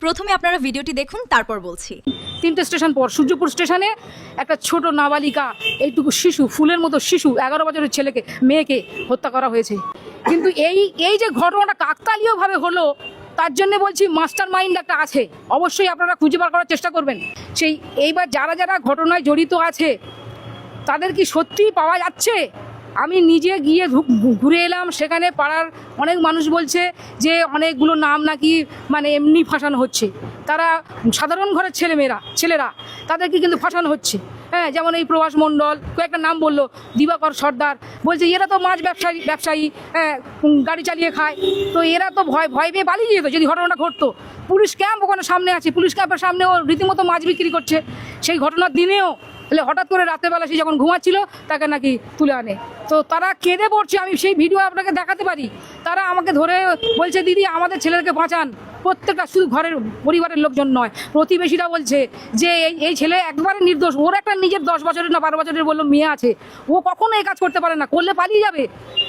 প্রথমে আপনারা ভিডিওটি দেখুন, তারপর বলছি। 3টে স্টেশন পর সূর্যপুর স্টেশনে একটা ছোট নাবালিকা, এইটুকু শিশু, ফুলের মতো শিশু, 11 বছরের মেয়েকে হত্যা করা হয়েছে। কিন্তু এই যে ঘটনাটা কাকতালীয়ভাবে হলো, তার জন্য বলছি মাস্টার মাইন্ড একটা আছে, অবশ্যই আপনারা খুঁজে বার করার চেষ্টা করবেন। এইবার যারা ঘটনায় জড়িত আছে তাদের কি সত্যিই পাওয়া যাচ্ছে? আমি নিজে গিয়ে ঘুরে এলাম, সেখানে পাড়ার অনেক মানুষ বলছে যে অনেকগুলো নাম নাকি মানে এমনি ফাঁসানো হচ্ছে। তারা সাধারণ ঘরের ছেলেরা তাদেরকে কিন্তু ফাঁসানো হচ্ছে। হ্যাঁ, যেমন এই প্রভাস মণ্ডল, কয়েকটা নাম বললো, দিবাকর সর্দার, বলছে এরা তো মাছ ব্যবসায়ী, হ্যাঁ, গাড়ি চালিয়ে খায়, তো এরা তো ভয় পেয়ে পালিয়ে যেত যদি ঘটনাটা ঘটতো। পুলিশ ক্যাম্প ওখানে সামনে আছে, পুলিশ ক্যাম্পের সামনেও রীতিমতো মাছ বিক্রি করছে সেই ঘটনার দিনেও। তাহলে হঠাৎ করে রাতেরবেলা সে যখন ঘুমাচ্ছিল তাকে নাকি তুলে আনে, তো তারা কেঁদে পড়ছে। আমি সেই ভিডিও আপনাকে দেখাতে পারি। তারা আমাকে ধরে বলছে, দিদি আমাদের ছেলেকে বাঁচান। প্রত্যেকটা, শুধু ঘরের পরিবারের লোকজন নয়, প্রতিবেশীরা বলছে যে এই ছেলে একবারে নির্দোষ। ওর একটা নিজের 10 বছরের না 12 বছরের বললো মেয়ে আছে, ও কখনো এই কাজ করতে পারে না, করলে পালিয়ে যাবে।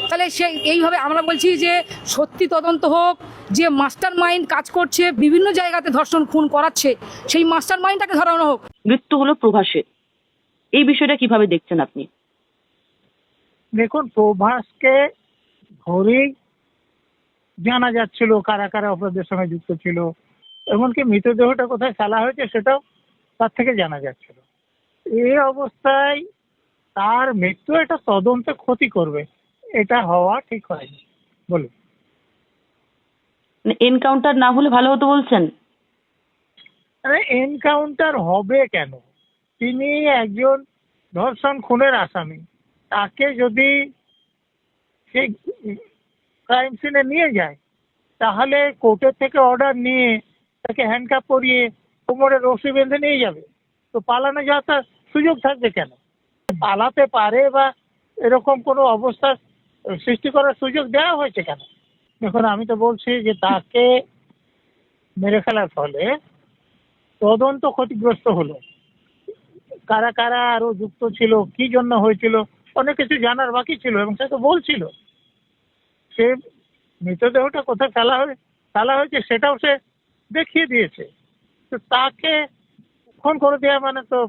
তাহলে এইভাবে আমরা বলছি যে সত্যি তদন্ত হোক, যে মাস্টার মাইন্ড কাজ করছে বিভিন্ন জায়গাতে ধর্ষণ খুন করাচ্ছে, সেই মাস্টার মাইন্ডটাকে ধরানো হোক। মৃত্যু হলো প্রভাসের, এই বিষয়টা কিভাবে দেখছেন আপনি? দেখুন, প্রভাসকে ধরেই জানা যাচ্ছিল কারা কারা অপরাধের সঙ্গে যুক্ত ছিল, এমনকি মৃতদেহটা কোথায় ফেলা হয়েছে সেটাও তার থেকে জানা যাচ্ছিল। এই অবস্থায় তার মৃত্যু একটা তদন্তে ক্ষতি করবে, এটা হওয়া ঠিক হয়নি। বলুন, এনকাউন্টার না হলে ভালো হতো বলছেন? আরে এনকাউন্টার হবে কেন? তিনি একজন ধর্ষণ খুনের আসামি, তাকে যদি সেই ক্রাইম সিনে নিয়ে যায় তাহলে কোর্টের থেকে অর্ডার নিয়ে তাকে হ্যান্ডকাপ করিয়ে কোমরে রশি বেঁধে নিয়ে যাবে, তো পালানো যাওয়ার তার সুযোগ থাকবে কেন? পালাতে পারে বা এরকম কোনো অবস্থার সৃষ্টি করার সুযোগ দেওয়া হয়েছে কেন? দেখুন, আমি তো বলছি যে তাকে মেরে ফেলার ফলে তদন্ত ক্ষতিগ্রস্ত হলো। কারা কারা আরো যুক্ত ছিল, কি জন্য হয়েছিল, অনেক কিছু জানার বাকি ছিল, এবং সে তো বলছিল। সে মৃতদেহটা কোথায় ফেলা হয়েছে সেটাও সে দেখিয়ে দিয়েছে। তো তাকে খুন করে দেওয়া মানে তো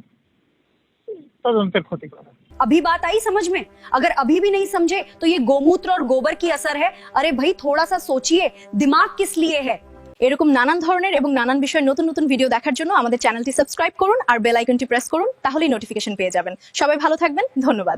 তদন্তের ক্ষতি করা। अभी बात आई समझ में? अगर अभी भी नहीं समझे तो ये गोमूत्र और गोबर की असर है। अरे भाई, थोड़ा सा सोचिए, दिमाग किस लिए है? এরকম নানান ধরনের এবং নানান বিষয়ের নতুন নতুন ভিডিও দেখার জন্য আমাদের চ্যানেলটি সাবস্ক্রাইব করুন আর বেল আইকনটি প্রেস করুন, তাহলেই নোটিফিকেশন পেয়ে যাবেন। সবাই ভালো থাকবেন, ধন্যবাদ।